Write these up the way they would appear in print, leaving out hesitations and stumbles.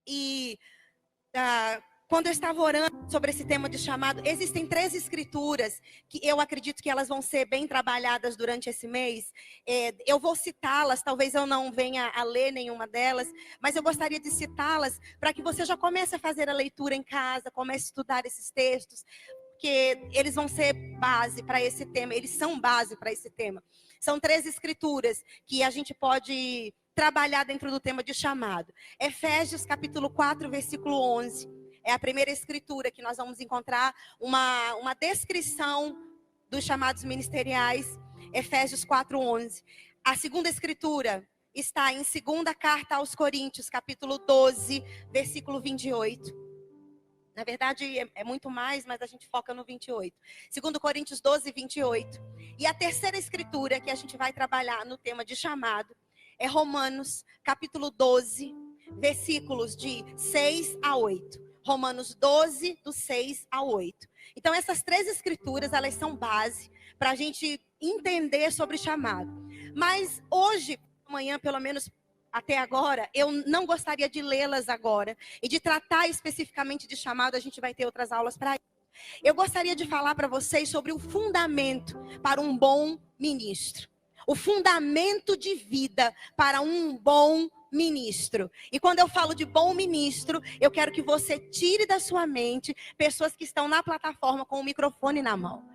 E quando eu estava orando sobre esse tema de chamado, existem 3 escrituras que eu acredito que elas vão ser bem trabalhadas durante esse mês. Eu vou citá-las, talvez eu não venha a ler nenhuma delas, mas eu gostaria de citá-las para que você já comece a fazer a leitura em casa, comece a estudar esses textos, porque eles vão ser base para esse tema, eles são base para esse tema. São 3 escrituras que a gente pode trabalhar dentro do tema de chamado. Efésios capítulo 4, versículo 11. É a primeira escritura que nós vamos encontrar uma descrição dos chamados ministeriais. Efésios 4, 11. A segunda escritura está em 2ª carta aos Coríntios, capítulo 12, versículo 28. Na verdade, é muito mais, mas a gente foca no 28. 2 Coríntios 12, 28. E a terceira escritura que a gente vai trabalhar no tema de chamado é Romanos, capítulo 12, versículos de 6 a 8. Romanos 12, do 6 ao 8. Então, essas 3 escrituras, elas são base para a gente entender sobre chamado. Mas hoje, amanhã, pelo menos até agora, eu não gostaria de lê-las agora. E de tratar especificamente de chamado, a gente vai ter outras aulas para isso. Eu gostaria de falar para vocês sobre o fundamento para um bom ministro. O fundamento de vida para um bom ministro. E quando eu falo de bom ministro, eu quero que você tire da sua mente pessoas que estão na plataforma com o microfone na mão.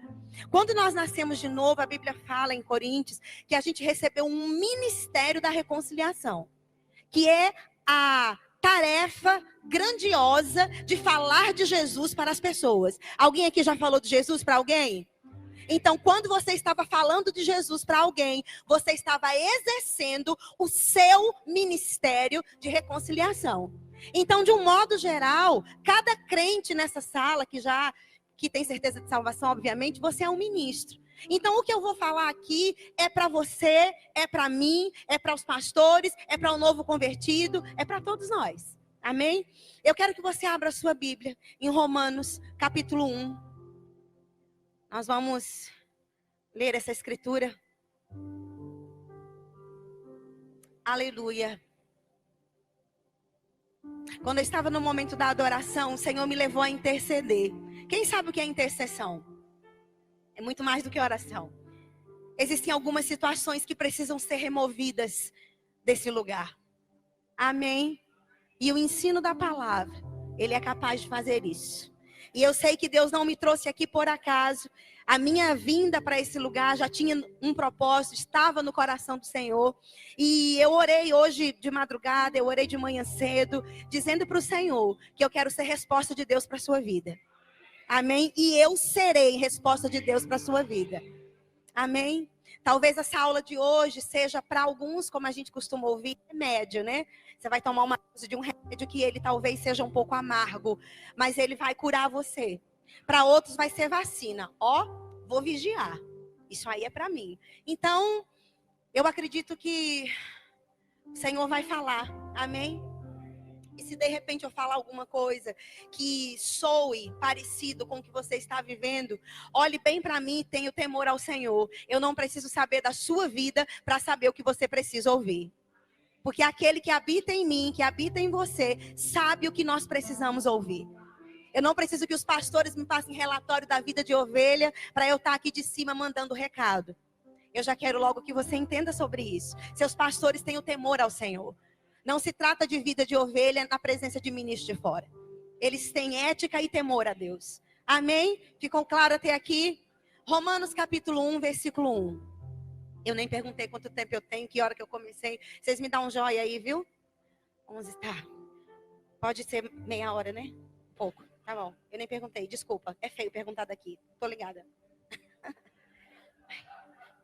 Quando nós nascemos de novo, a Bíblia fala em Coríntios que a gente recebeu um ministério da reconciliação, que é a tarefa grandiosa de falar de Jesus para as pessoas. Alguém aqui já falou de Jesus para alguém? Então, quando você estava falando de Jesus para alguém, você estava exercendo o seu ministério de reconciliação. Então, de um modo geral, cada crente nessa sala que tem certeza de salvação, obviamente, você é um ministro. Então, o que eu vou falar aqui é para você, é para mim, é para os pastores, é para o novo convertido, é para todos nós. Amém? Eu quero que você abra a sua Bíblia em Romanos, capítulo 1. Nós vamos ler essa escritura. Aleluia. Quando eu estava no momento da adoração, o Senhor me levou a interceder. Quem sabe o que é intercessão? É muito mais do que oração. Existem algumas situações que precisam ser removidas desse lugar. Amém? E o ensino da palavra, ele é capaz de fazer isso. E eu sei que Deus não me trouxe aqui por acaso. A minha vinda para esse lugar já tinha um propósito, estava no coração do Senhor. E eu orei hoje de madrugada, eu orei de manhã cedo, dizendo para o Senhor que eu quero ser resposta de Deus para a sua vida. Amém? E eu serei resposta de Deus para a sua vida. Amém? Talvez essa aula de hoje seja para alguns, como a gente costuma ouvir, remédio, né? Você vai tomar uma dose de um remédio que ele talvez seja um pouco amargo, mas ele vai curar você. Para outros vai ser vacina. Vou vigiar. Isso aí é para mim. Então, eu acredito que o Senhor vai falar. Amém? E se de repente eu falar alguma coisa que soe parecido com o que você está vivendo, olhe bem para mim e tenha o temor ao Senhor. Eu não preciso saber da sua vida para saber o que você precisa ouvir. Porque aquele que habita em mim, que habita em você, sabe o que nós precisamos ouvir. Eu não preciso que os pastores me passem relatório da vida de ovelha para eu estar aqui de cima mandando recado. Eu já quero logo que você entenda sobre isso. Seus pastores têm o temor ao Senhor. Não se trata de vida de ovelha na presença de ministro de fora. Eles têm ética e temor a Deus. Amém? Ficou claro até aqui? Romanos capítulo 1, versículo 1. Eu nem perguntei quanto tempo eu tenho, que hora que eu comecei. Vocês me dão um joia aí, viu? 11, tá. Pode ser meia hora, né? Pouco. Tá bom. Eu nem perguntei, desculpa. É feio perguntar daqui. Tô ligada.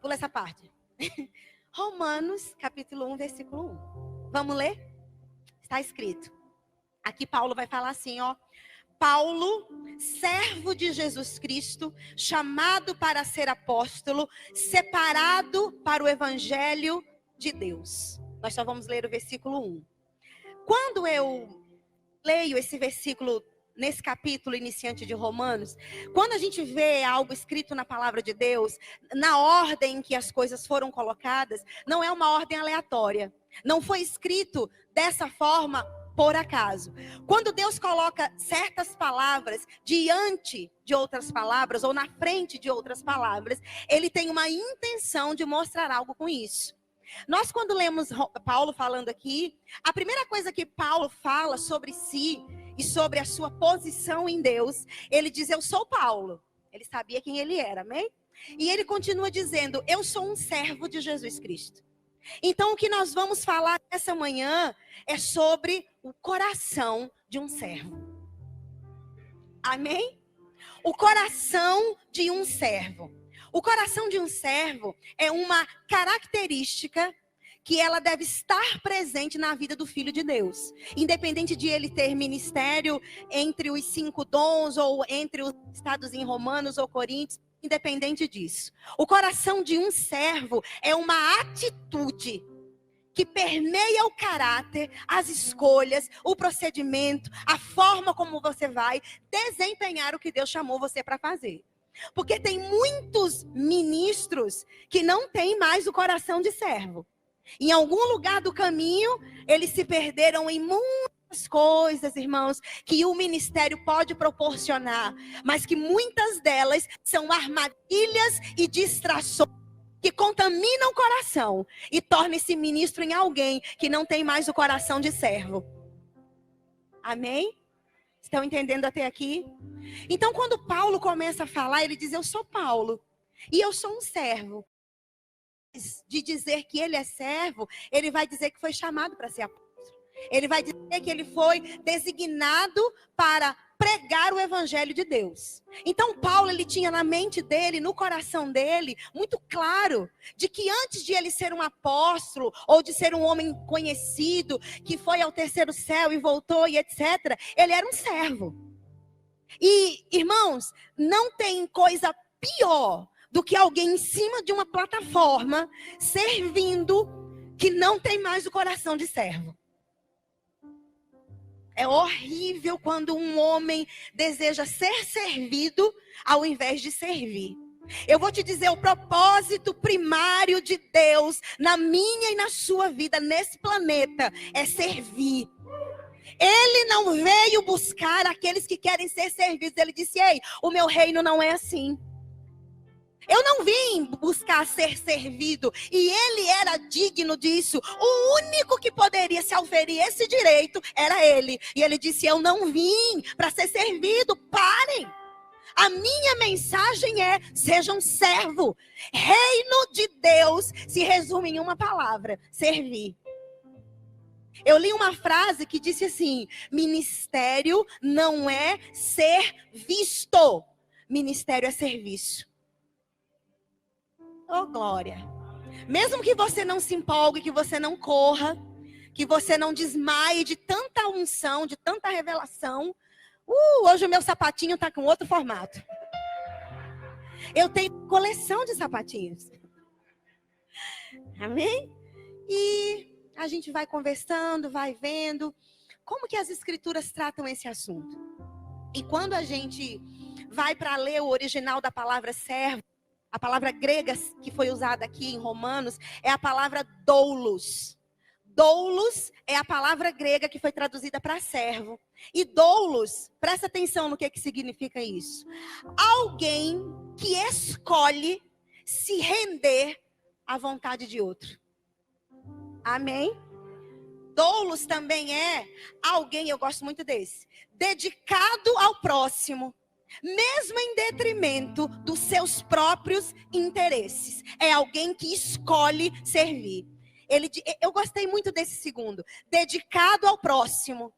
Pula essa parte. Romanos, capítulo 1, versículo 1. Vamos ler? Está escrito. Aqui Paulo vai falar assim, Paulo, servo de Jesus Cristo, chamado para ser apóstolo, separado para o evangelho de Deus. Nós só vamos ler o versículo 1. Quando eu leio esse versículo nesse capítulo iniciante de Romanos, quando a gente vê algo escrito na palavra de Deus, na ordem em que as coisas foram colocadas, não é uma ordem aleatória. Não foi escrito dessa forma por acaso. Quando Deus coloca certas palavras diante de outras palavras, ou na frente de outras palavras, ele tem uma intenção de mostrar algo com isso. Nós, quando lemos Paulo falando aqui, a primeira coisa que Paulo fala sobre si e sobre a sua posição em Deus, ele diz: eu sou Paulo. Ele sabia quem ele era, amém? E ele continua dizendo: eu sou um servo de Jesus Cristo. Então, o que nós vamos falar essa manhã é sobre o coração de um servo. Amém? O coração de um servo. O coração de um servo é uma característica que ela deve estar presente na vida do Filho de Deus. Independente de ele ter ministério entre os 5 dons, ou entre os estados em Romanos ou Coríntios, independente disso. O coração de um servo é uma atitude que permeia o caráter, as escolhas, o procedimento, a forma como você vai desempenhar o que Deus chamou você para fazer. Porque tem muitos ministros que não têm mais o coração de servo. Em algum lugar do caminho, eles se perderam em muitas coisas, irmãos, que o ministério pode proporcionar, mas que muitas delas são armadilhas e distrações que contaminam o coração e tornam esse ministro em alguém que não tem mais o coração de servo. Amém? Estão entendendo até aqui? Então, quando Paulo começa a falar, ele diz: eu sou Paulo e eu sou um servo. De dizer que ele é servo, ele vai dizer que foi chamado para ser apóstolo. Ele vai dizer que ele foi designado para pregar o evangelho de Deus. Então Paulo, ele tinha na mente dele, no coração dele, muito claro, de que antes de ele ser um apóstolo, ou de ser um homem conhecido, que foi ao terceiro céu e voltou e etc., ele era um servo. E, irmãos, não tem coisa pior do que alguém em cima de uma plataforma, servindo, que não tem mais o coração de servo. É horrível quando um homem deseja ser servido ao invés de servir. Eu vou te dizer, o propósito primário de Deus na minha e na sua vida, nesse planeta, é servir. Ele não veio buscar aqueles que querem ser servidos. Ele disse: ei, o meu reino não é assim. Eu não vim buscar ser servido. E ele era digno disso. O único que poderia se oferir esse direito era ele. E ele disse: eu não vim para ser servido. Parem. A minha mensagem é: seja um servo. Reino de Deus se resume em uma palavra: servir. Eu li uma frase que disse assim: ministério não é ser visto. Ministério é serviço. Oh, glória. Mesmo que você não se empolgue, que você não corra, que você não desmaie de tanta unção, de tanta revelação. Hoje o meu sapatinho está com outro formato. Eu tenho coleção de sapatinhos. Amém? E a gente vai conversando, vai vendo como que as escrituras tratam esse assunto. E quando a gente vai para ler o original da palavra servo, a palavra grega que foi usada aqui em Romanos é a palavra doulos. Doulos é a palavra grega que foi traduzida para servo. E doulos, presta atenção no que significa isso. Alguém que escolhe se render à vontade de outro. Amém? Doulos também é alguém, eu gosto muito desse, dedicado ao próximo, mesmo em detrimento dos seus próprios interesses. É alguém que escolhe servir. Eu gostei muito desse segundo. Dedicado ao próximo.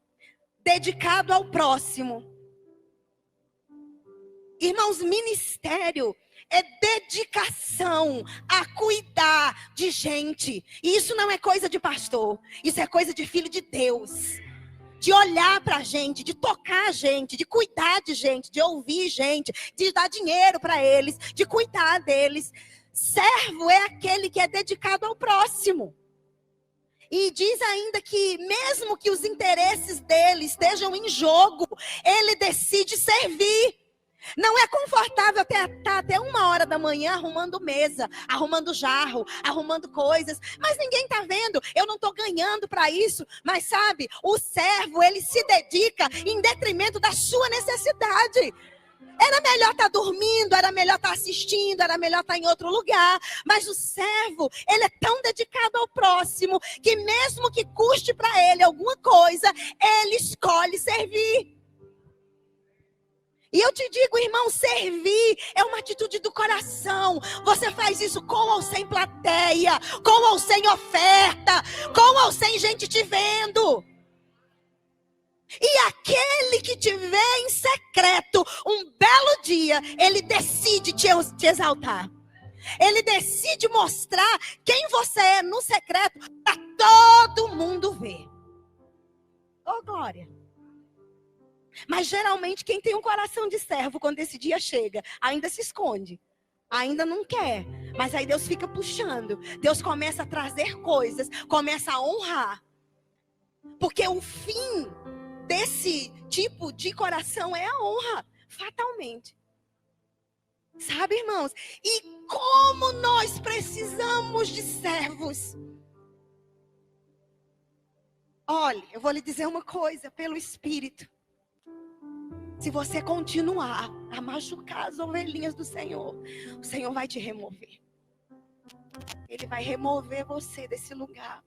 Dedicado ao próximo. Irmãos, ministério é dedicação a cuidar de gente. E isso não é coisa de pastor. Isso é coisa de filho de Deus. De olhar para a gente, de tocar a gente, de cuidar de gente, de ouvir gente, de dar dinheiro para eles, de cuidar deles. Servo é aquele que é dedicado ao próximo. E diz ainda que mesmo que os interesses dele estejam em jogo, ele decide servir. Não é confortável estar até 1 hora da manhã arrumando mesa, arrumando jarro, arrumando coisas. Mas ninguém está vendo. Eu não estou ganhando para isso. Mas sabe, o servo, ele se dedica em detrimento da sua necessidade. Era melhor estar dormindo, era melhor estar assistindo, era melhor estar em outro lugar. Mas o servo, ele é tão dedicado ao próximo, que mesmo que custe para ele alguma coisa, ele escolhe servir. E eu te digo, irmão, servir é uma atitude do coração. Você faz isso com ou sem plateia, com ou sem oferta, com ou sem gente te vendo. E aquele que te vê em secreto, um belo dia, ele decide te exaltar. Ele decide mostrar quem você é no secreto para todo mundo ver. Oh, glória. Mas geralmente quem tem um coração de servo, quando esse dia chega, ainda se esconde. Ainda não quer. Mas aí Deus fica puxando. Deus começa a trazer coisas, começa a honrar. Porque o fim desse tipo de coração é a honra, fatalmente. Sabe, irmãos? E como nós precisamos de servos. Olha, eu vou lhe dizer uma coisa, pelo Espírito. Se você continuar a machucar as ovelhinhas do Senhor, o Senhor vai te remover. Ele vai remover você desse lugar.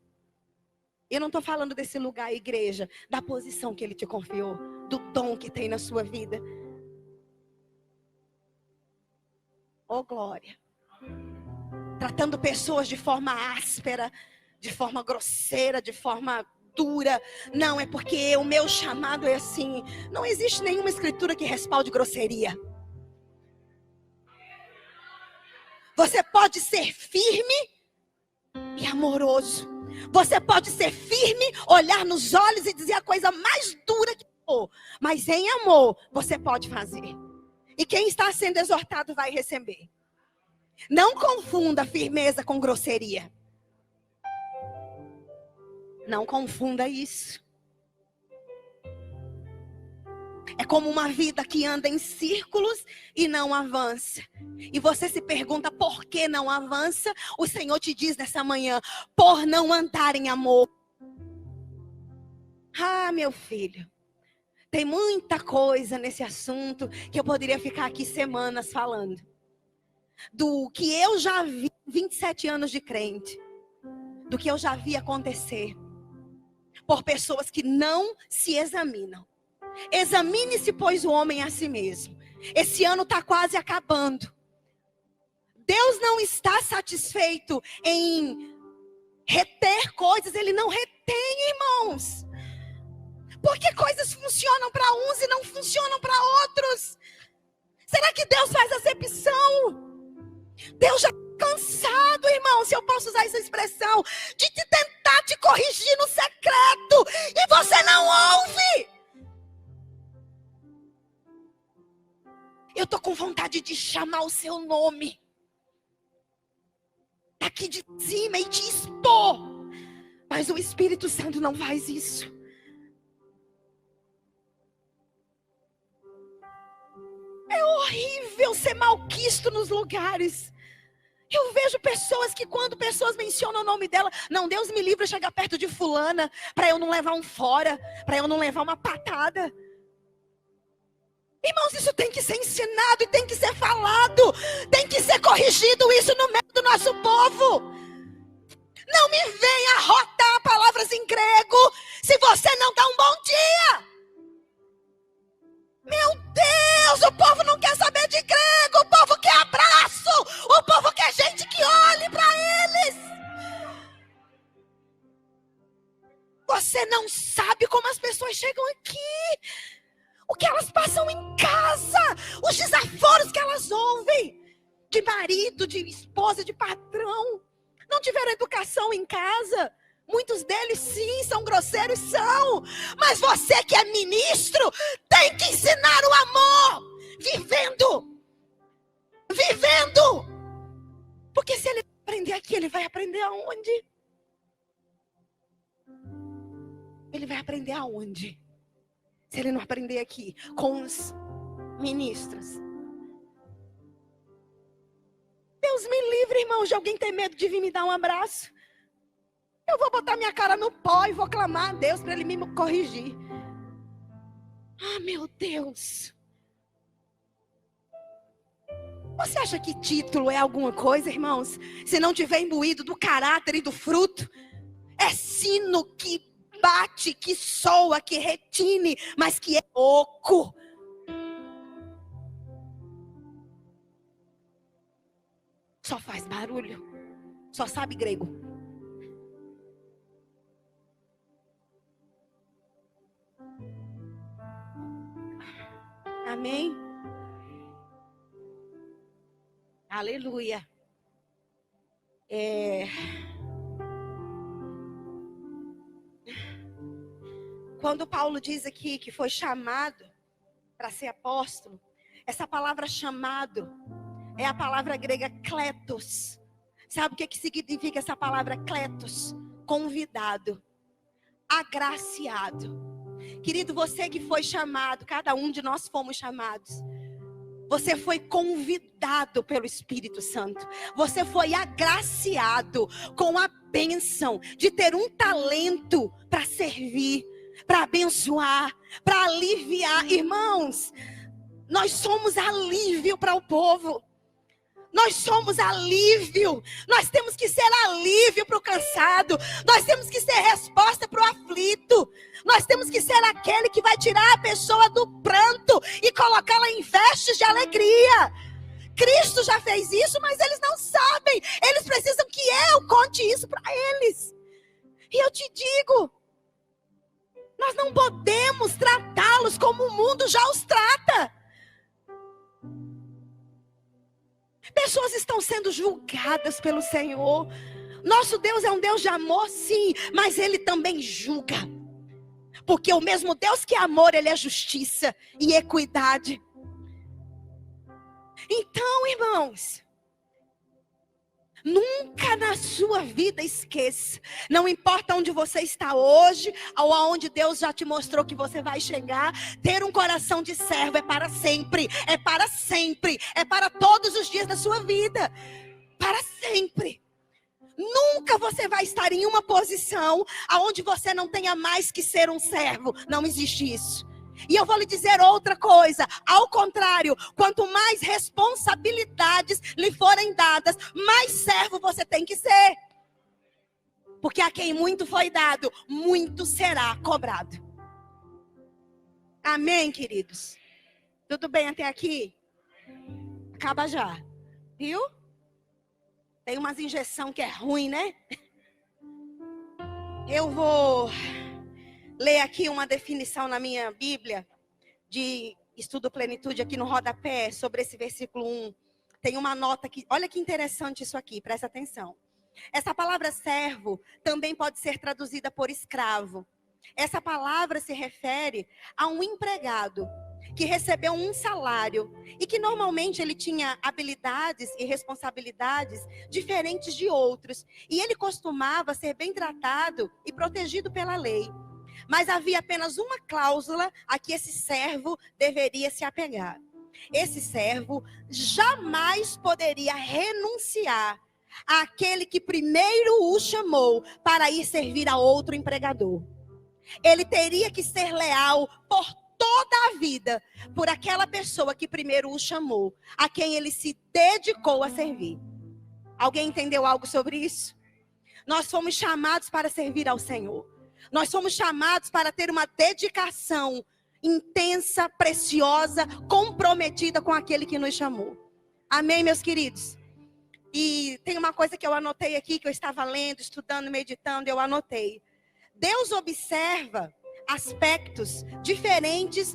Eu não estou falando desse lugar, igreja, da posição que Ele te confiou, do dom que tem na sua vida. Oh, glória. Tratando pessoas de forma áspera, de forma grosseira, de forma dura. Não, é porque o meu chamado é assim. Não existe nenhuma escritura que respalde grosseria. Você pode ser firme e amoroso. Você pode ser firme, olhar nos olhos e dizer a coisa mais dura que for. Mas em amor, você pode fazer. E quem está sendo exortado vai receber. Não confunda firmeza com grosseria. Não confunda isso. É como uma vida que anda em círculos e não avança. E você se pergunta por que não avança? O Senhor te diz nessa manhã, por não andar em amor. Ah, meu filho, tem muita coisa nesse assunto que eu poderia ficar aqui semanas falando. Do que eu já vi, 27 anos de crente. Do que eu já vi acontecer. Por pessoas que não se examinam. Examine-se, pois, o homem a si mesmo. Esse ano está quase acabando. Deus não está satisfeito em reter coisas. Ele não retém, irmãos. Porque coisas funcionam para uns e não funcionam para outros. Será que Deus faz acepção? Deus já está cansado, irmão, se eu posso usar essa expressão, de te tentar te corrigir no secreto. E você não ouve. Eu estou com vontade de chamar o seu nome. Daqui de cima e te expor. Mas o Espírito Santo não faz isso. É horrível ser malquisto nos lugares. Eu vejo pessoas que quando pessoas mencionam o nome dela, não, Deus me livre de chegar perto de fulana, para eu não levar um fora, para eu não levar uma patada. Irmãos, isso tem que ser ensinado e tem que ser falado. Tem que ser corrigido isso no meio do nosso povo. Não me venha arrotar palavras em grego se você não dá um bom dia. Meu Deus, o povo não quer saber de grego. O povo quer abraço. O povo quer gente que olhe para eles. Você não sabe como as pessoas chegam aqui. O que elas passam em casa, os desaforos que elas ouvem, de marido, de esposa, de patrão, não tiveram educação em casa, muitos deles sim, são grosseiros, são, mas você que é ministro, tem que ensinar o amor, vivendo, porque se ele aprender aqui, ele vai aprender aonde? Ele vai aprender aonde? Se ele não aprender aqui com os ministros. Deus me livre, irmão, de alguém ter medo de vir me dar um abraço. Eu vou botar minha cara no pó e vou clamar a Deus para Ele me corrigir. Ah, meu Deus. Você acha que título é alguma coisa, irmãos? Se não tiver imbuído do caráter e do fruto, é sino que bate, que soa, que retine, mas que é oco. Só faz barulho. Só sabe grego. Amém? Aleluia. Quando Paulo diz aqui que foi chamado para ser apóstolo, essa palavra chamado é a palavra grega kletos. Sabe o que significa essa palavra kletos? Convidado, agraciado. Querido, você que foi chamado, cada um de nós fomos chamados. Você foi convidado pelo Espírito Santo. Você foi agraciado com a bênção de ter um talento para servir, para abençoar, para aliviar. Irmãos, nós somos alívio para o povo. Nós somos alívio. Nós temos que ser alívio para o cansado. Nós temos que ser resposta para o aflito. Nós temos que ser aquele que vai tirar a pessoa do pranto e colocá-la em vestes de alegria. Cristo já fez isso, mas eles não sabem. Eles precisam que eu conte isso para eles. E eu te digo, nós não podemos tratá-los como o mundo já os trata. Pessoas estão sendo julgadas pelo Senhor. Nosso Deus é um Deus de amor, sim, mas Ele também julga. Porque o mesmo Deus que é amor, Ele é justiça e equidade. Então, irmãos, nunca na sua vida esqueça. Não importa onde você está hoje, ou aonde Deus já te mostrou que você vai chegar. Ter um coração de servo é para sempre. É para sempre. É para todos os dias da sua vida. Para sempre. Nunca você vai estar em uma posição aonde você não tenha mais que ser um servo. Não existe isso. E eu vou lhe dizer outra coisa, ao contrário, quanto mais responsabilidades lhe forem dadas, mais servo você tem que ser. Porque a quem muito foi dado, muito será cobrado. Amém, queridos? Tudo bem até aqui? Acaba já, viu? Tem umas injeções que é ruim, né? Eu vou ler aqui uma definição na minha Bíblia, de Estudo Plenitude, aqui no rodapé, sobre esse versículo 1. Tem uma nota aqui, olha que interessante isso aqui, presta atenção. Essa palavra servo também pode ser traduzida por escravo. Essa palavra se refere a um empregado que recebeu um salário e que normalmente ele tinha habilidades e responsabilidades diferentes de outros. E ele costumava ser bem tratado e protegido pela lei. Mas havia apenas uma cláusula a que esse servo deveria se apegar. Esse servo jamais poderia renunciar àquele que primeiro o chamou para ir servir a outro empregador. Ele teria que ser leal por toda a vida por aquela pessoa que primeiro o chamou, a quem ele se dedicou a servir. Alguém entendeu algo sobre isso? Nós fomos chamados para servir ao Senhor. Nós somos chamados para ter uma dedicação intensa, preciosa, comprometida com aquele que nos chamou. Amém, meus queridos? E tem uma coisa que eu anotei aqui, que eu estava lendo, estudando, meditando, eu anotei. Deus observa aspectos diferentes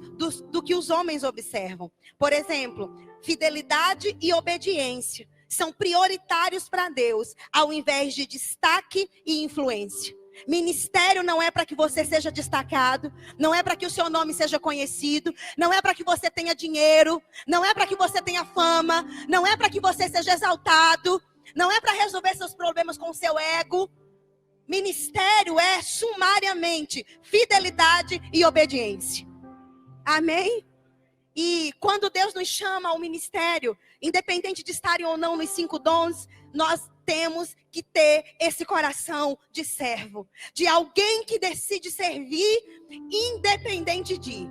do que os homens observam. Por exemplo, fidelidade e obediência são prioritários para Deus, ao invés de destaque e influência. Ministério não é para que você seja destacado, não é para que o seu nome seja conhecido, não é para que você tenha dinheiro, não é para que você tenha fama, não é para que você seja exaltado, não é para resolver seus problemas com o seu ego. Ministério é sumariamente fidelidade e obediência. Amém? E quando Deus nos chama ao ministério, independente de estarem ou não nos 5 dons, nós temos que ter esse coração de servo, de alguém que decide servir independente de.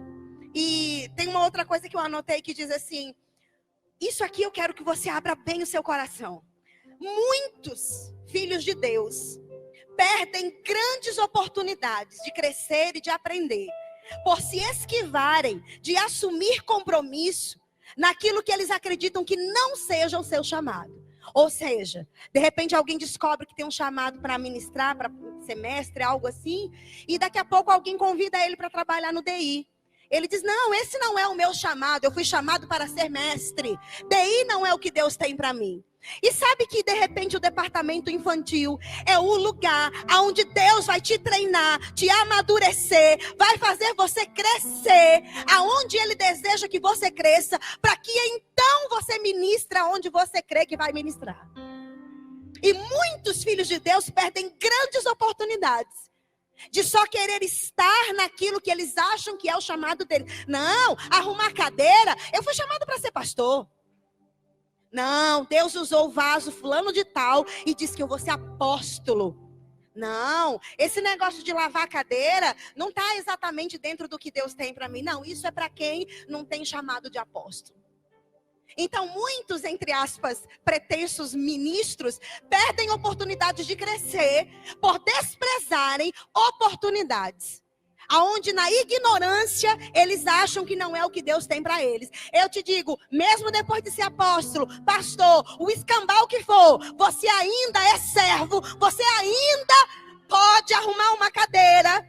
E tem uma outra coisa que eu anotei que diz assim, isso aqui eu quero que você abra bem o seu coração. Muitos filhos de Deus perdem grandes oportunidades de crescer e de aprender, por se esquivarem de assumir compromisso naquilo que eles acreditam que não seja o seu chamado. Ou seja, de repente alguém descobre que tem um chamado para ministrar, para ser mestre, algo assim, e daqui a pouco alguém convida ele para trabalhar no DI. Ele diz, não, esse não é o meu chamado, eu fui chamado para ser mestre. DI não é o que Deus tem para mim. E sabe que de repente o departamento infantil é o lugar onde Deus vai te treinar, te amadurecer, vai fazer você crescer, aonde Ele deseja que você cresça, para que então você ministre onde você crê que vai ministrar. E muitos filhos de Deus perdem grandes oportunidades de só querer estar naquilo que eles acham que é o chamado deles. Não, arrumar cadeira, eu fui chamado para ser pastor. Não, Deus usou o vaso fulano de tal e disse que eu vou ser apóstolo. Não, esse negócio de lavar a cadeira não está exatamente dentro do que Deus tem para mim. Não, isso é para quem não tem chamado de apóstolo. Então, muitos, entre aspas, pretensos ministros, perdem oportunidades de crescer por desprezarem oportunidades. Aonde na ignorância eles acham que não é o que Deus tem para eles. Eu te digo, mesmo depois de ser apóstolo, pastor, o escambau que for, você ainda é servo, você ainda pode arrumar uma cadeira,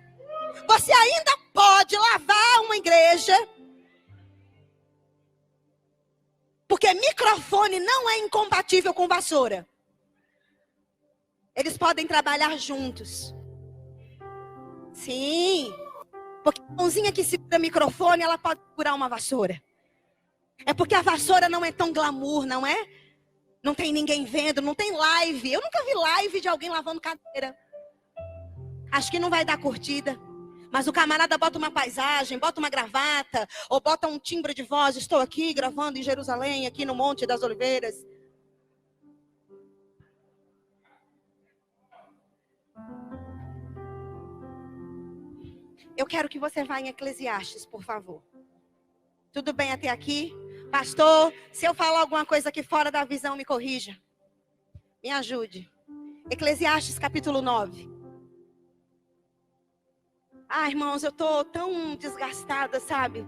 você ainda pode lavar uma igreja. Porque microfone não é incompatível com vassoura. Eles podem trabalhar juntos. Sim. Porque a mãozinha que segura o microfone, ela pode segurar uma vassoura. É porque a vassoura não é tão glamour, não é? Não tem ninguém vendo, não tem live. Eu nunca vi live de alguém lavando cadeira. Acho que não vai dar curtida. Mas o camarada bota uma paisagem, bota uma gravata, ou bota um timbre de voz. Estou aqui gravando em Jerusalém, aqui no Monte das Oliveiras. Eu quero que você vá em Eclesiastes, por favor. Tudo bem até aqui? Pastor, se eu falar alguma coisa aqui fora da visão, me corrija. Me ajude. Eclesiastes capítulo 9. Ah, irmãos, eu tô tão desgastada, sabe?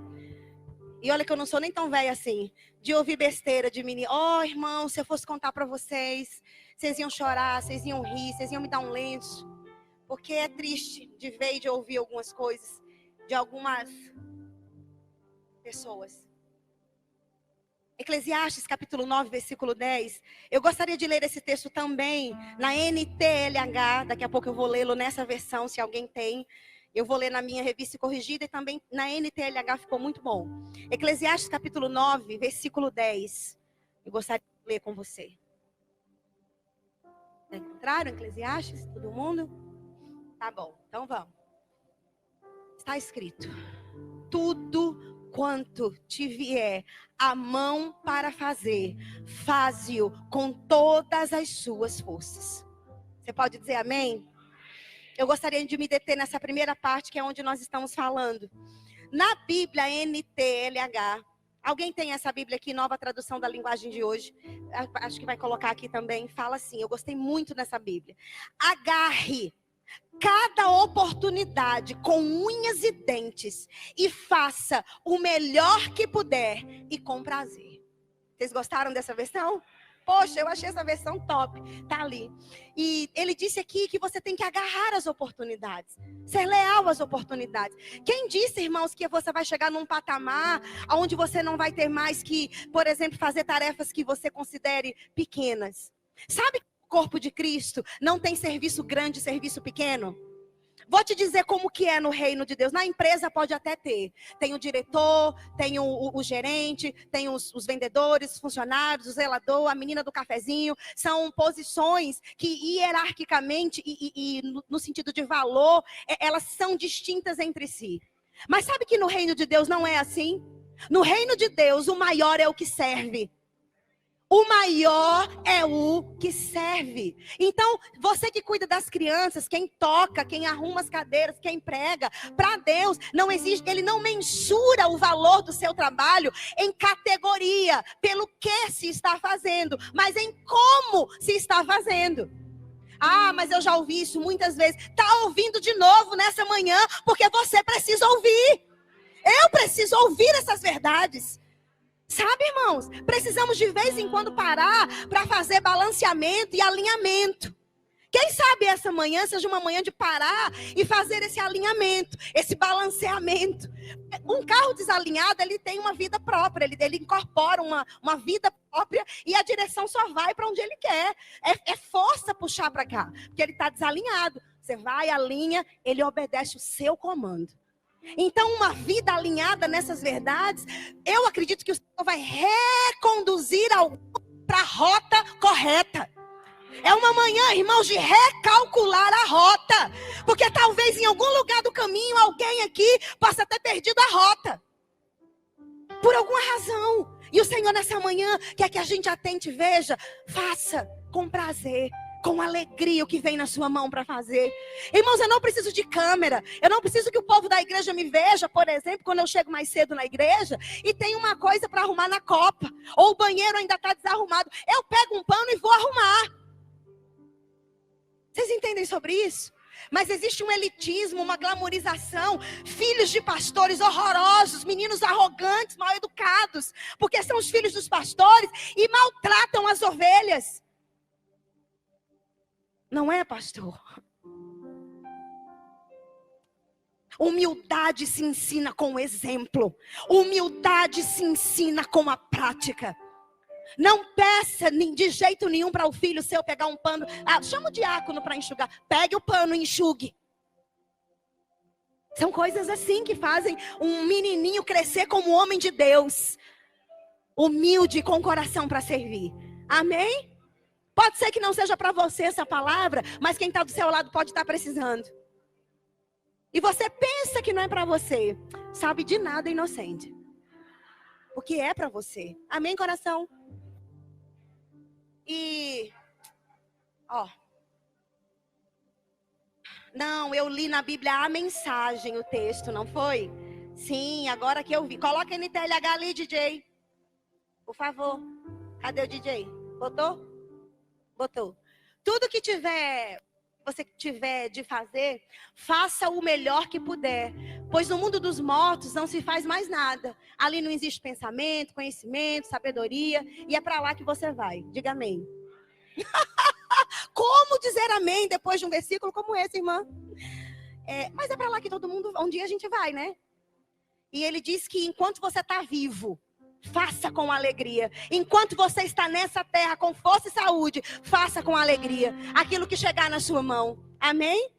E olha que eu não sou nem tão velha assim. De ouvir besteira de menino. Oh, irmão, se eu fosse contar pra vocês, vocês iam chorar, vocês iam rir, vocês iam me dar um lenço. Porque é triste de ver e de ouvir algumas coisas de algumas pessoas. Eclesiastes capítulo 9, versículo 10. Eu gostaria de ler esse texto também na NTLH. Daqui a pouco eu vou lê-lo nessa versão, se alguém tem. Eu vou ler na minha revista corrigida e também na NTLH, ficou muito bom. Eclesiastes capítulo 9, versículo 10. Eu gostaria de ler com você. Encontraram Eclesiastes? Todo mundo? Tá bom, então vamos. Está escrito: tudo quanto te vier a mão para fazer, faze-o com todas as suas forças. Você pode dizer amém? Eu gostaria de me deter nessa primeira parte, que é onde nós estamos falando. Na Bíblia NTLH, alguém tem essa Bíblia aqui, nova tradução da linguagem de hoje? Acho que vai colocar aqui também. Fala assim, eu gostei muito dessa Bíblia. Agarre cada oportunidade com unhas e dentes e faça o melhor que puder e com prazer. Vocês gostaram dessa versão? Poxa, eu achei essa versão top. Tá ali. E ele disse aqui que você tem que agarrar as oportunidades. Ser leal às oportunidades. Quem disse, irmãos, que você vai chegar num patamar onde você não vai ter mais que, por exemplo, fazer tarefas que você considere pequenas? Sabe que o corpo de Cristo não tem serviço grande, serviço pequeno? Vou te dizer como que é no reino de Deus. Na empresa pode até ter. Tem o diretor, tem o gerente, tem os vendedores, os funcionários, o zelador, a menina do cafezinho. São posições que hierarquicamente e no sentido de valor, elas são distintas entre si. Mas sabe que no reino de Deus não é assim? No reino de Deus, o maior é o que serve. O maior é o que serve. Então, você que cuida das crianças, quem toca, quem arruma as cadeiras, quem prega, para Deus, não existe, Ele não mensura o valor do seu trabalho em categoria, pelo que se está fazendo, mas em como se está fazendo. Ah, mas eu já ouvi isso muitas vezes. Está ouvindo de novo nessa manhã, porque você precisa ouvir. Eu preciso ouvir essas verdades. Sabe, irmãos, precisamos de vez em quando parar para fazer balanceamento e alinhamento. Quem sabe essa manhã seja uma manhã de parar e fazer esse alinhamento, esse balanceamento. Um carro desalinhado, ele tem uma vida própria, ele incorpora uma vida própria e a direção só vai para onde ele quer. É força puxar para cá, porque ele está desalinhado. Você vai, alinha, ele obedece o seu comando. Então, uma vida alinhada nessas verdades, eu acredito que o Senhor vai reconduzir para a rota correta. É uma manhã, irmãos, de recalcular a rota. Porque talvez em algum lugar do caminho, alguém aqui possa ter perdido a rota. Por alguma razão. E o Senhor nessa manhã quer que a gente atente e veja. Faça com prazer. Com alegria o que vem na sua mão para fazer. Irmãos, eu não preciso de câmera. Eu não preciso que o povo da igreja me veja, por exemplo, quando eu chego mais cedo na igreja e tem uma coisa para arrumar na copa. Ou o banheiro ainda está desarrumado. Eu pego um pano e vou arrumar. Vocês entendem sobre isso? Mas existe um elitismo, uma glamorização. Filhos de pastores horrorosos, meninos arrogantes, mal educados. Porque são os filhos dos pastores e maltratam as ovelhas. Não é, pastor? Humildade se ensina com o exemplo. Humildade se ensina com a prática. Não peça de jeito nenhum para o filho seu pegar um pano. Chama o diácono para enxugar. Pegue o pano e enxugue. São coisas assim que fazem um menininho crescer como homem de Deus. Humilde, com coração para servir. Amém? Pode ser que não seja para você essa palavra, mas quem está do seu lado pode estar precisando. E você pensa que não é para você. Sabe de nada, inocente. O que é para você. Amém, coração? E, não, eu li na Bíblia a mensagem, o texto, não foi? Sim, agora que eu vi. Coloca NTLH ali, DJ. Por favor. Cadê o DJ? Botou? Botou. Tudo que você tiver de fazer, faça o melhor que puder. Pois no mundo dos mortos não se faz mais nada. Ali não existe pensamento, conhecimento, sabedoria. E é para lá que você vai. Diga amém. Como dizer amém depois de um versículo como esse, irmã? Mas é para lá que todo mundo, um dia a gente vai, né? E ele diz que enquanto você está vivo, faça com alegria. Enquanto você está nessa terra com força e saúde, faça com alegria aquilo que chegar na sua mão. Amém?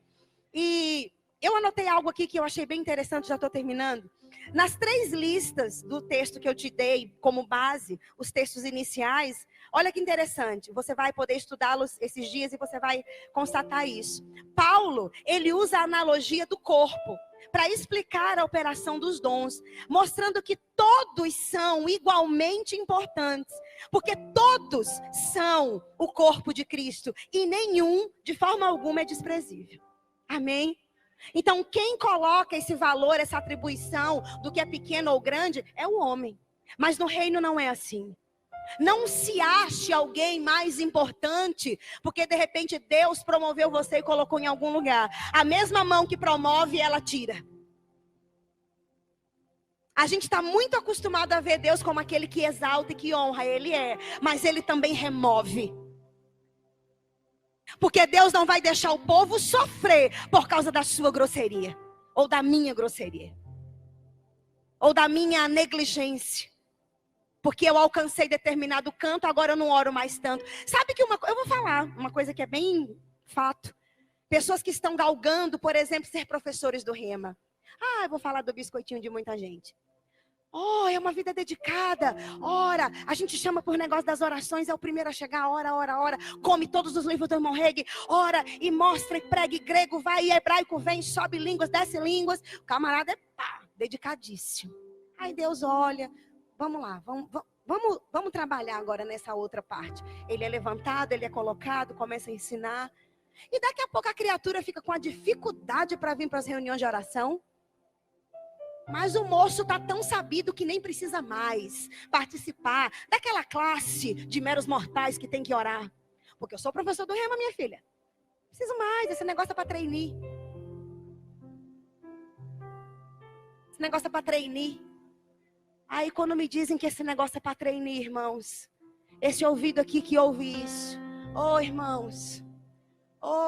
E eu anotei algo aqui que eu achei bem interessante, já estou terminando. Nas 3 listas do texto que eu te dei como base, os textos iniciais, olha que interessante. Você vai poder estudá-los esses dias e você vai constatar isso. Paulo, ele usa a analogia do corpo para explicar a operação dos dons, mostrando que todos são igualmente importantes, porque todos são o corpo de Cristo e nenhum, de forma alguma, é desprezível. Amém? Então, quem coloca esse valor, essa atribuição do que é pequeno ou grande, é o homem. Mas no reino não é assim. Não se ache alguém mais importante, porque de repente Deus promoveu você e colocou em algum lugar. A mesma mão que promove, ela tira. A gente está muito acostumado a ver Deus como aquele que exalta e que honra. Ele é, mas ele também remove. Porque Deus não vai deixar o povo sofrer por causa da sua grosseria. Ou da minha grosseria. Ou da minha negligência. Porque eu alcancei determinado canto, agora eu não oro mais tanto. Sabe que eu vou falar uma coisa que é bem fato. Pessoas que estão galgando, por exemplo, ser professores do Rema. Eu vou falar do biscoitinho de muita gente. É uma vida dedicada. Ora, a gente chama por negócio das orações, é o primeiro a chegar, ora. Come todos os livros do irmão Reg, ora e mostra e prega e grego, vai e hebraico, vem, sobe línguas, desce línguas. O camarada é dedicadíssimo. Aí Deus olha, vamos lá, Vamos trabalhar agora nessa outra parte. Ele é levantado, ele é colocado, começa a ensinar. E daqui a pouco a criatura fica com a dificuldade para vir para as reuniões de oração. Mas o moço está tão sabido que nem precisa mais participar daquela classe de meros mortais que tem que orar. Porque eu sou professor do Rema, minha filha. Não preciso mais, esse negócio é para trainee. Esse negócio é para trainee. Aí quando me dizem que esse negócio é para trainee, irmãos, esse ouvido aqui que ouve isso, irmãos,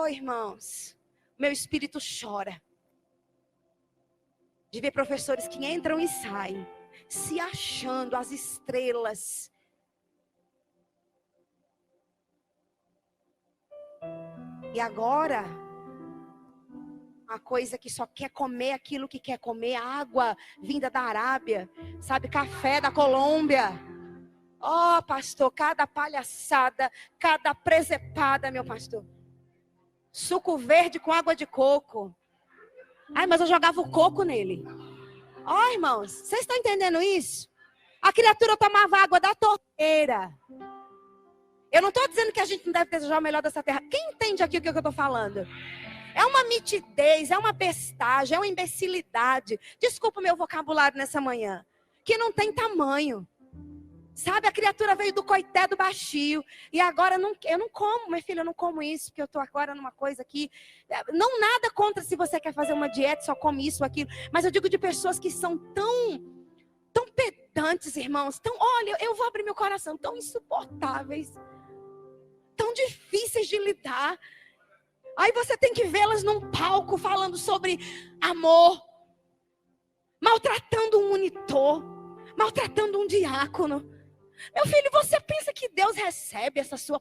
irmãos, meu espírito chora. De ver professores que entram e saem, se achando as estrelas. E agora, uma coisa que só quer comer aquilo que quer comer, água vinda da Arábia, sabe, café da Colômbia. Pastor, cada palhaçada, cada presepada, meu pastor. Suco verde com água de coco. Ai, mas eu jogava o coco nele. Irmãos, vocês estão entendendo isso? A criatura tomava água da torneira. Eu não estou dizendo que a gente não deve desejar o melhor dessa terra. Quem entende aqui o que eu estou falando? É uma mitidez, é uma bestagem, é uma imbecilidade. Desculpa o meu vocabulário nessa manhã. Que não tem tamanho. Sabe, a criatura veio do coité do baixio. E agora eu não como, minha filha, eu não como isso, porque eu estou agora numa coisa aqui. Não nada contra se você quer fazer uma dieta, só come isso ou aquilo. Mas eu digo de pessoas que são tão pedantes, irmãos. Olha, eu vou abrir meu coração, tão insuportáveis. Tão difíceis de lidar. Aí você tem que vê-las num palco falando sobre amor. Maltratando um monitor. Maltratando um diácono. Meu filho, você pensa que Deus recebe essa sua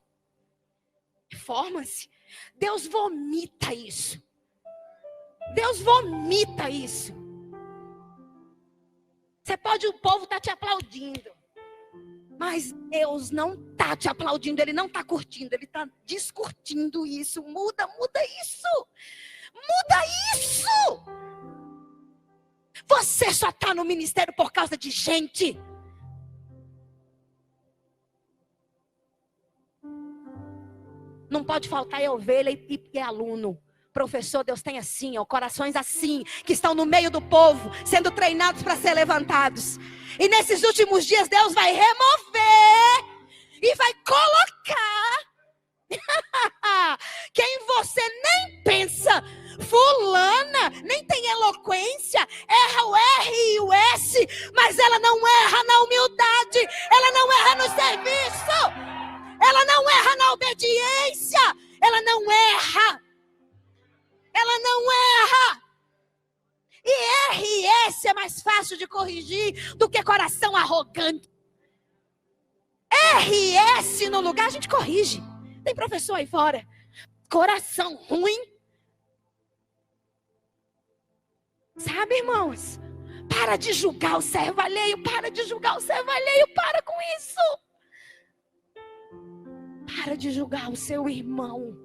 performance? Deus vomita isso. Deus vomita isso. O povo está te aplaudindo. Mas Deus não está te aplaudindo, Ele não está curtindo, Ele está descurtindo isso. Muda isso. Muda isso. Você só está no ministério por causa de gente. Não pode faltar ovelha e aluno. Professor, Deus tem assim, corações assim, que estão no meio do povo, sendo treinados para ser levantados. E nesses últimos dias, Deus vai remover e vai colocar quem você nem pensa. Fulana nem tem eloquência, erra o R e o S, mas ela não erra na humildade, ela não erra no serviço. Ela não erra na obediência. Ela não erra. Ela não erra. E R e S é mais fácil de corrigir do que coração arrogante. R e S no lugar a gente corrige. Tem professor aí fora. Coração ruim. Sabe, irmãos? Para de julgar o servo alheio. Para de julgar o servo alheio. Para com isso. Para de julgar o seu irmão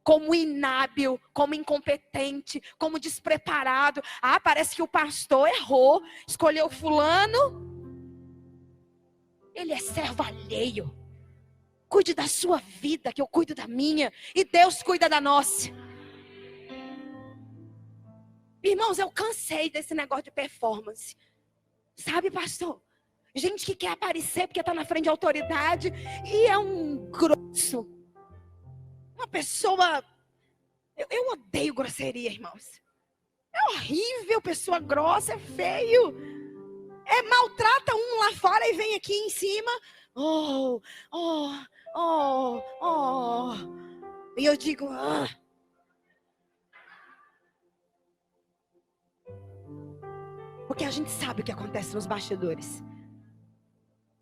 como inábil, como incompetente, como despreparado. Parece que o pastor errou, escolheu fulano. Ele é servo alheio. Cuide da sua vida, que eu cuido da minha. E Deus cuida da nossa. Irmãos, eu cansei desse negócio de performance. Sabe, pastor? Gente que quer aparecer porque está na frente de autoridade e é um grosso. Uma pessoa... Eu odeio grosseria, irmãos. É horrível, pessoa grossa, é feio. Maltrata um lá fora e vem aqui em cima. E eu digo... Porque a gente sabe o que acontece nos bastidores.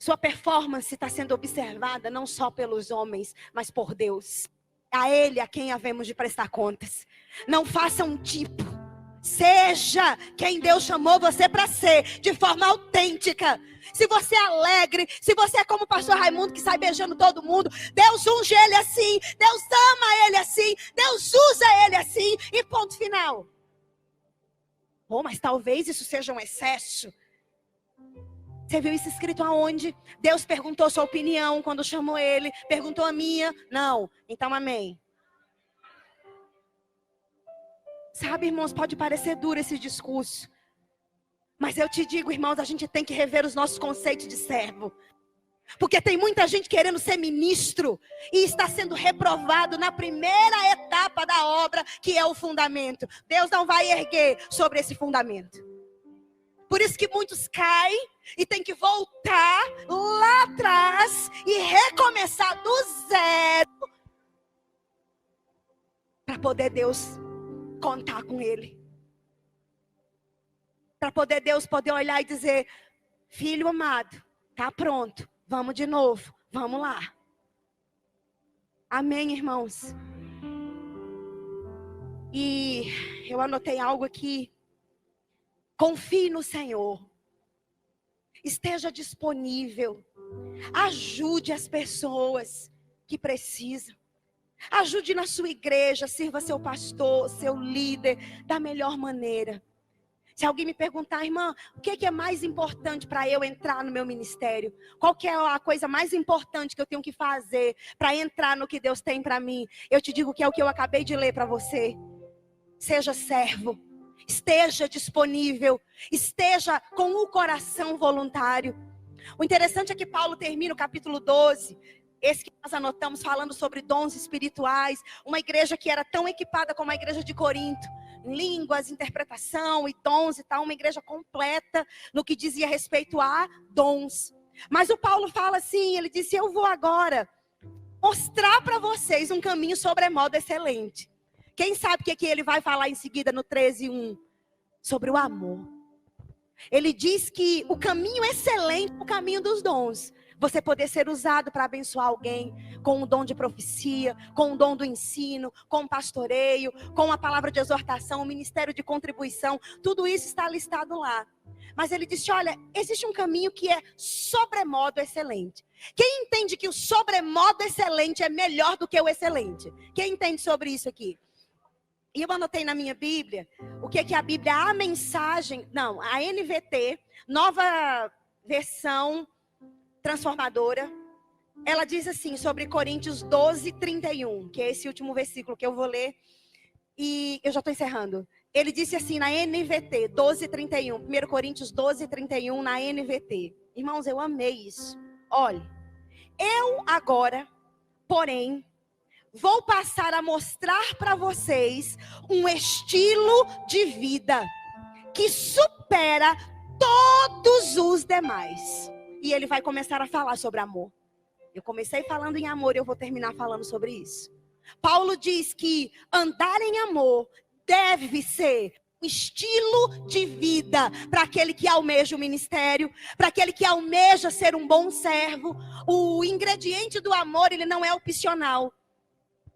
Sua performance está sendo observada não só pelos homens, mas por Deus. A Ele a quem havemos de prestar contas. Não faça um tipo. Seja quem Deus chamou você para ser, de forma autêntica. Se você é alegre, se você é como o pastor Raimundo que sai beijando todo mundo, Deus unge ele assim, Deus ama ele assim, Deus usa ele assim e ponto final. Mas talvez isso seja um excesso. Você viu isso escrito aonde? Deus perguntou sua opinião quando chamou ele. Perguntou a minha? Não. Então, amém. Sabe, irmãos, pode parecer duro esse discurso. Mas eu te digo, irmãos, a gente tem que rever os nossos conceitos de servo. Porque tem muita gente querendo ser ministro e está sendo reprovado na primeira etapa da obra, que é o fundamento. Deus não vai erguer sobre esse fundamento. Por isso que muitos caem e tem que voltar lá atrás e recomeçar do zero para poder Deus contar com ele. Para poder Deus poder olhar e dizer: filho amado, tá pronto, vamos de novo, vamos lá. Amém, irmãos? E eu anotei algo aqui. Confie no Senhor. Esteja disponível. Ajude as pessoas que precisam. Ajude na sua igreja, sirva seu pastor, seu líder, da melhor maneira. Se alguém me perguntar: irmã, o que é mais importante para eu entrar no meu ministério? Qual que é a coisa mais importante que eu tenho que fazer para entrar no que Deus tem para mim? Eu te digo que é o que eu acabei de ler para você. Seja servo. Esteja disponível, esteja com o coração voluntário. O interessante é que Paulo termina o capítulo 12, esse que nós anotamos, falando sobre dons espirituais. Uma igreja que era tão equipada como a igreja de Corinto, em línguas, interpretação e dons e tal, uma igreja completa no que dizia respeito a dons. Mas o Paulo fala assim, ele disse: eu vou agora mostrar para vocês um caminho sobremodo excelente. Quem sabe o que ele vai falar em seguida no 13:1? Sobre o amor. Ele diz que o caminho excelente é o caminho dos dons. Você poder ser usado para abençoar alguém com o dom de profecia, com o dom do ensino, com o pastoreio, com a palavra de exortação, o ministério de contribuição. Tudo isso está listado lá. Mas ele disse: olha, existe um caminho que é sobremodo excelente. Quem entende que o sobremodo excelente é melhor do que o excelente? Quem entende sobre isso aqui? E eu anotei na minha Bíblia, o que a Bíblia, a mensagem, não, a NVT, nova versão transformadora, ela diz assim sobre Coríntios 12:31, que é esse último versículo que eu vou ler, e eu já estou encerrando. Ele disse assim na NVT, 12:31, 1 Coríntios 12:31 na NVT. Irmãos, eu amei isso. Olha, eu agora, porém, vou passar a mostrar para vocês um estilo de vida que supera todos os demais. E ele vai começar a falar sobre amor. Eu comecei falando em amor e eu vou terminar falando sobre isso. Paulo diz que andar em amor deve ser um estilo de vida para aquele que almeja o ministério, para aquele que almeja ser um bom servo. O ingrediente do amor, ele não é opcional.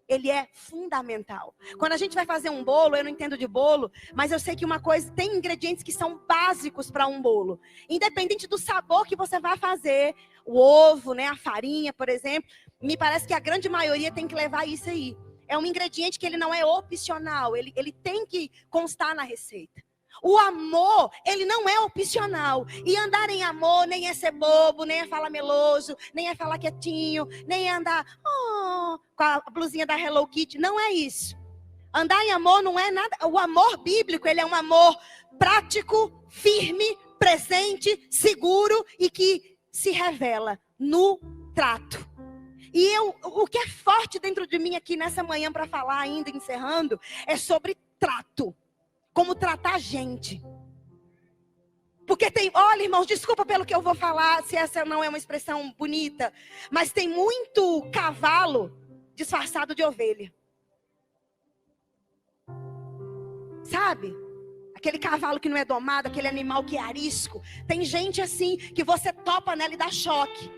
Ele é fundamental. Quando a gente vai fazer um bolo, eu não entendo de bolo, mas eu sei que uma coisa, tem ingredientes que são básicos para um bolo. Independente do sabor que você vai fazer, o ovo, né, a farinha, por exemplo, me parece que a grande maioria tem que levar isso aí. É um ingrediente que ele não é opcional, ele tem que constar na receita. O amor, ele não é opcional. E andar em amor nem é ser bobo, nem é falar meloso, nem é falar quietinho, nem é andar com a blusinha da Hello Kitty. Não é isso. Andar em amor não é nada. O amor bíblico, ele é um amor prático, firme, presente, seguro e que se revela no trato. E o que é forte dentro de mim aqui nessa manhã para falar ainda, encerrando, é sobre trato. Como tratar a gente. Porque tem, olha, irmãos, desculpa pelo que eu vou falar, se essa não é uma expressão bonita, mas tem muito cavalo disfarçado de ovelha. Sabe? Aquele cavalo que não é domado, aquele animal que é arisco. Tem gente assim, que você topa nela e dá choque.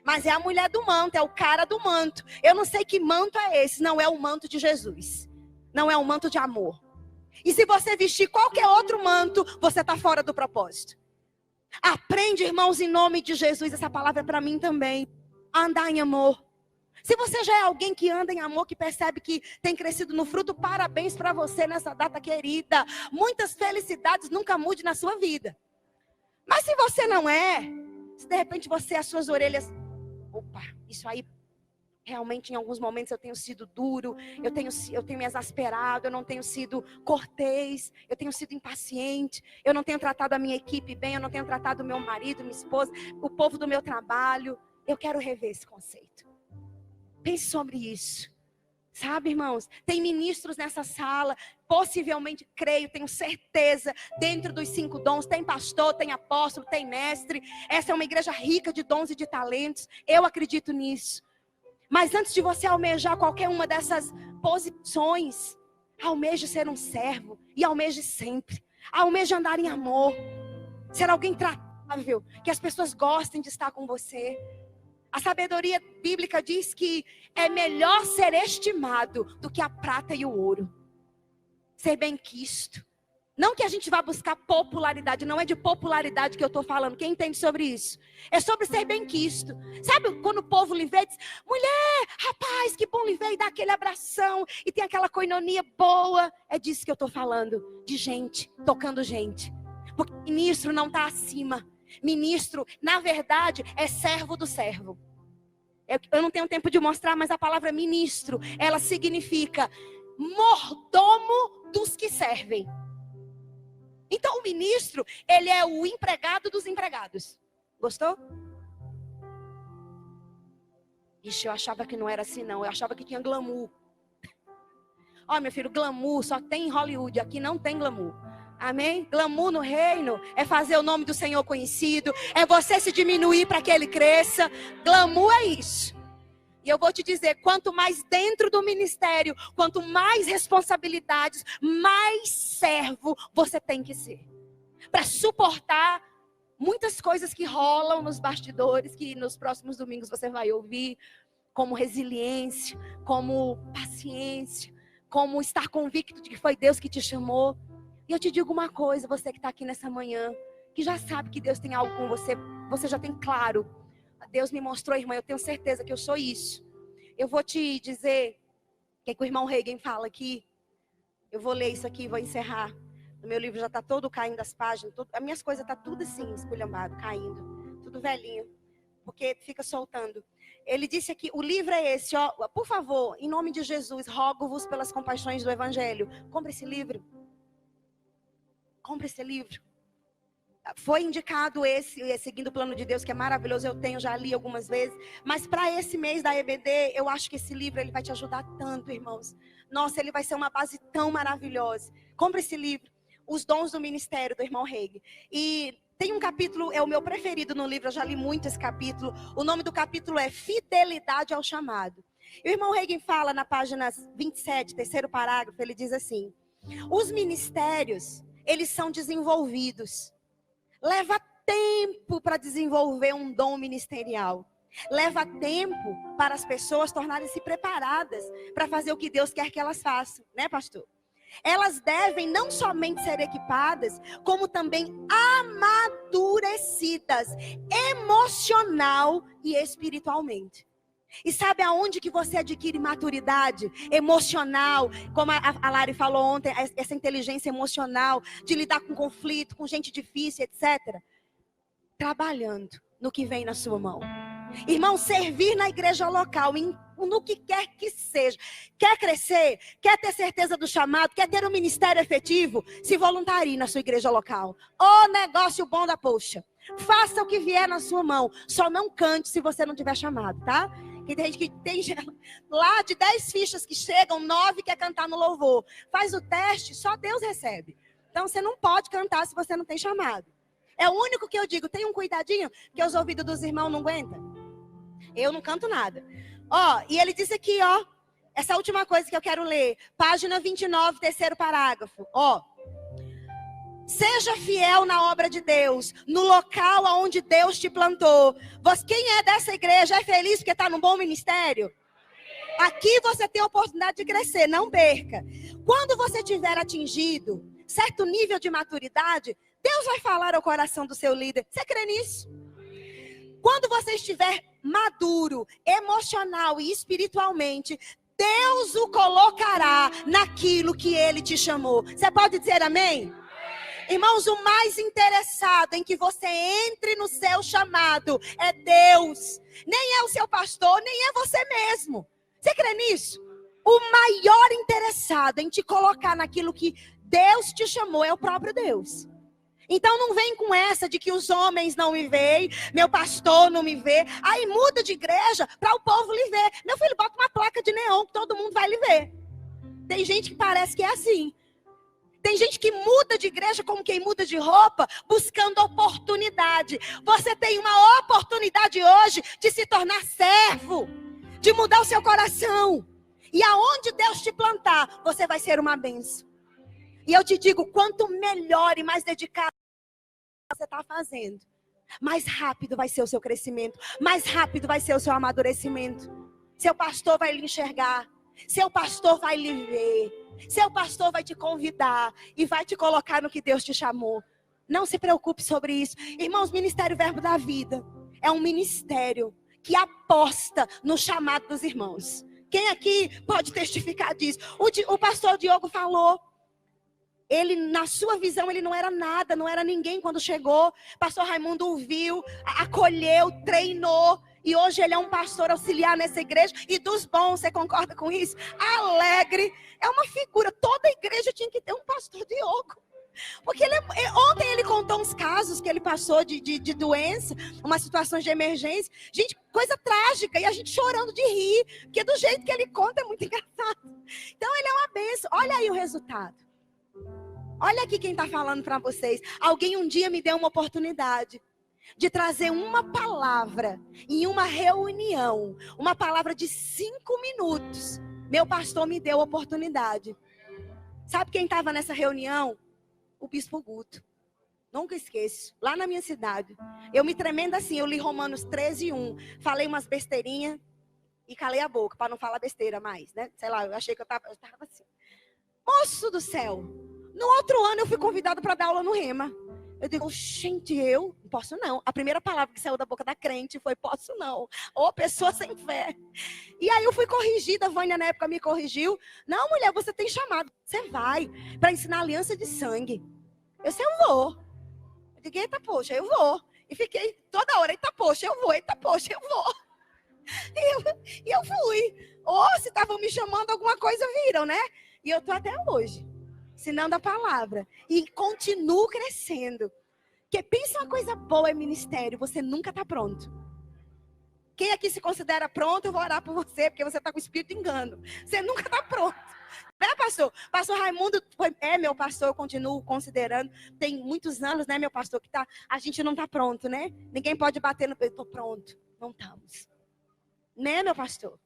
Mas é a mulher do manto, é o cara do manto. Eu não sei que manto é esse, não é o manto de Jesus. Não é um manto de amor. E se você vestir qualquer outro manto, você está fora do propósito. Aprende, irmãos, em nome de Jesus, essa palavra é para mim também. A andar em amor. Se você já é alguém que anda em amor, que percebe que tem crescido no fruto, parabéns para você nessa data querida. Muitas felicidades, nunca mude na sua vida. Mas se você não é, Se de repente você, as suas orelhas, opa, isso aí, realmente em alguns momentos eu tenho sido duro, eu tenho me exasperado, eu não tenho sido cortês, eu tenho sido impaciente, eu não tenho tratado a minha equipe bem, eu não tenho tratado o meu marido, minha esposa, o povo do meu trabalho. Eu quero rever esse conceito. Pense sobre isso. Sabe, irmãos, tem ministros nessa sala, possivelmente, creio, tenho certeza, dentro dos 5 dons, tem pastor, tem apóstolo, tem mestre. Essa é uma igreja rica de dons e de talentos, eu acredito nisso. Mas antes de você almejar qualquer uma dessas posições, almeje ser um servo, e almeje sempre. Almeje andar em amor, ser alguém tratável, que as pessoas gostem de estar com você. A sabedoria bíblica diz que é melhor ser estimado do que a prata e o ouro. Ser bem-quisto. Não que a gente vá buscar popularidade, não é de popularidade que eu estou falando. Quem entende sobre isso? É sobre ser bem-quisto. Sabe quando o povo lhe vê e diz, mulher, rapaz, que bom lhe ver, e dá aquele abração, e tem aquela coinonia boa. É disso que eu estou falando, de gente, tocando gente. Porque ministro não está acima. Ministro, na verdade, é servo do servo. Eu não tenho tempo de mostrar, mas a palavra ministro, ela significa mordomo dos que servem. Então o ministro, ele é o empregado dos empregados. Gostou? Ixi, eu achava que não era assim não, eu achava que tinha glamour. Ó, meu filho, glamour só tem em Hollywood, aqui não tem glamour. Amém? Glamour no reino é fazer o nome do Senhor conhecido, é você se diminuir para que Ele cresça. Glamour é isso. E eu vou te dizer, quanto mais dentro do ministério, quanto mais responsabilidades, mais servo você tem que ser. Para suportar muitas coisas que rolam nos bastidores, que nos próximos domingos você vai ouvir, como resiliência, como paciência, como estar convicto de que foi Deus que te chamou. E eu te digo uma coisa, você que está aqui nessa manhã, que já sabe que Deus tem algo com você, você já tem claro. Deus me mostrou, irmã, eu tenho certeza que eu sou isso. Eu vou te dizer o que o irmão Reagan fala aqui. Eu vou ler isso aqui e vou encerrar. O meu livro já está todo caindo as páginas, as minhas coisas estão tudo assim, esculhambado, caindo. Tudo velhinho, porque fica soltando. Ele disse aqui, o livro é esse, ó, por favor, em nome de Jesus, rogo-vos pelas compaixões do Evangelho. Compre esse livro. Compre esse livro. Foi indicado esse Seguindo o Plano de Deus, que é maravilhoso, eu tenho, já li algumas vezes. Mas para esse mês da EBD, eu acho que esse livro ele vai te ajudar tanto, irmãos. Nossa, ele vai ser uma base tão maravilhosa. Compre esse livro, Os Dons do Ministério, do irmão Reagan. E tem um capítulo, é o meu preferido no livro, eu já li muito esse capítulo. O nome do capítulo é Fidelidade ao Chamado. E o irmão Reagan fala na página 27, terceiro parágrafo, ele diz assim: os ministérios, eles são desenvolvidos. Leva tempo para desenvolver um dom ministerial. Leva tempo para as pessoas tornarem-se preparadas para fazer o que Deus quer que elas façam, né, pastor? Elas devem não somente ser equipadas, como também amadurecidas, emocional e espiritualmente. E sabe aonde que você adquire maturidade emocional, como a Lari falou ontem, essa inteligência emocional, de lidar com conflito, com gente difícil, etc. Trabalhando no que vem na sua mão. Irmão, servir na igreja local, no que quer que seja. Quer crescer? Quer ter certeza do chamado? Quer ter um ministério efetivo? Se voluntarie na sua igreja local. Ô negócio bom da poxa. Faça o que vier na sua mão. Só não cante se você não tiver chamado, tá? Que tem gente que tem lá de 10 fichas que chegam, 9 quer cantar no louvor. Faz o teste, só Deus recebe. Então você não pode cantar se você não tem chamado. É o único que eu digo, tem um cuidadinho, que os ouvidos dos irmãos não aguentam. Eu não canto nada. Ó, e ele disse aqui, ó, essa última coisa que eu quero ler. Página 29, terceiro parágrafo. Ó. Seja fiel na obra de Deus, no local onde Deus te plantou. Quem é dessa igreja é feliz porque está num bom ministério? Aqui você tem a oportunidade de crescer, não perca. Quando você tiver atingido certo nível de maturidade, Deus vai falar ao coração do seu líder. Você crê nisso? Quando você estiver maduro, emocional e espiritualmente, Deus o colocará naquilo que Ele te chamou. Você pode dizer amém? Irmãos, o mais interessado em que você entre no seu chamado é Deus. Nem é o seu pastor, nem é você mesmo. Você crê nisso? O maior interessado em te colocar naquilo que Deus te chamou é o próprio Deus. Então não vem com essa de que os homens não me veem, meu pastor não me vê. Aí muda de igreja para o povo lhe ver. Meu filho, bota uma placa de neon que todo mundo vai lhe ver. Tem gente que parece que é assim. Tem gente que muda de igreja como quem muda de roupa, buscando oportunidade. Você tem uma oportunidade hoje de se tornar servo, de mudar o seu coração. E aonde Deus te plantar, você vai ser uma bênção. E eu te digo, quanto melhor e mais dedicado você está fazendo, mais rápido vai ser o seu crescimento, mais rápido vai ser o seu amadurecimento. Seu pastor vai lhe enxergar, seu pastor vai lhe ver. Seu pastor vai te convidar e vai te colocar no que Deus te chamou. Não se preocupe sobre isso. Irmãos, Ministério Verbo da Vida é um ministério que aposta no chamado dos irmãos. Quem aqui pode testificar disso? O pastor Diogo falou. Ele, na sua visão, ele não era nada, não era ninguém quando chegou. Pastor Raimundo o viu, acolheu, treinou. E hoje ele é um pastor auxiliar nessa igreja. E dos bons, você concorda com isso? Alegre. É uma figura. Toda igreja tinha que ter um pastor Diogo. Porque ontem ele contou uns casos que ele passou de doença, umas situações de emergência. Gente, coisa trágica. E a gente chorando de rir. Porque do jeito que ele conta é muito engraçado. Então ele é uma bênção. Olha aí o resultado. Olha aqui quem está falando para vocês. Alguém um dia me deu uma oportunidade de trazer uma palavra em uma reunião. Uma palavra de 5 minutos. Meu pastor me deu a oportunidade. Sabe quem estava nessa reunião? O Bispo Guto. Nunca esqueço. Lá na minha cidade. Eu me tremendo assim. Eu li Romanos 13:1. Falei umas besteirinhas e calei a boca para não falar besteira mais, né? Sei lá, eu achei que eu estava assim. Moço do céu. No outro ano eu fui convidada para dar aula no Rema. Eu digo, gente, eu não posso não. A primeira palavra que saiu da boca da crente foi, posso não. Ô, pessoa sem fé. E aí eu fui corrigida, a Vânia na época me corrigiu. Não, mulher, você tem chamado. Você vai para ensinar aliança de sangue. Eu disse, eu vou. Eu digo, eita, poxa, eu vou. E fiquei toda hora, eita, poxa, eu vou, eita, poxa, eu vou. E eu fui. Ou se estavam me chamando, alguma coisa viram, né? E eu tô até hoje. Ensinando a palavra. E continuo crescendo. Porque pensa uma coisa boa é ministério. Você nunca está pronto. Quem aqui se considera pronto, eu vou orar por você. Porque você está com o espírito de engano. Você nunca está pronto. Né, pastor? Pastor Raimundo é meu pastor. Eu continuo considerando. Tem muitos anos, né, meu pastor? Que a gente não está pronto, né? Ninguém pode bater no peito. Estou pronto. Não estamos. Né, meu pastor?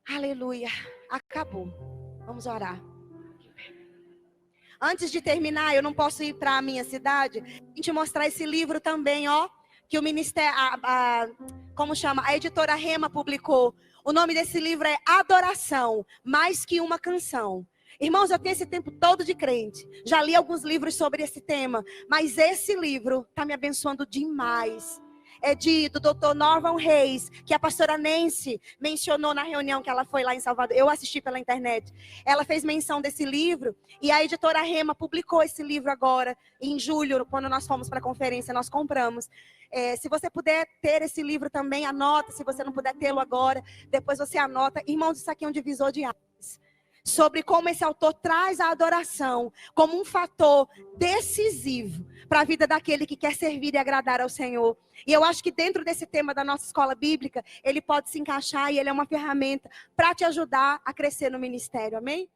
Aleluia. Acabou. Vamos orar. Antes de terminar, eu não posso ir para a minha cidade e te mostrar esse livro também, ó. Que o ministério, como chama? A editora Rema publicou. O nome desse livro é Adoração, mais que uma canção. Irmãos, eu tenho esse tempo todo de crente. Já li alguns livros sobre esse tema. Mas esse livro está me abençoando demais. É do Dr. Norman Reis, que a pastora Nancy mencionou na reunião que ela foi lá em Salvador. Eu assisti pela internet. Ela fez menção desse livro e a editora Rema publicou esse livro agora, em julho, quando nós fomos para a conferência, nós compramos. Se você puder ter esse livro também, anota. Se você não puder tê-lo agora, depois você anota. Irmãos, isso aqui é um divisor de águas. Sobre como esse autor traz a adoração como um fator decisivo para a vida daquele que quer servir e agradar ao Senhor. E eu acho que dentro desse tema da nossa escola bíblica, ele pode se encaixar e ele é uma ferramenta para te ajudar a crescer no ministério, amém?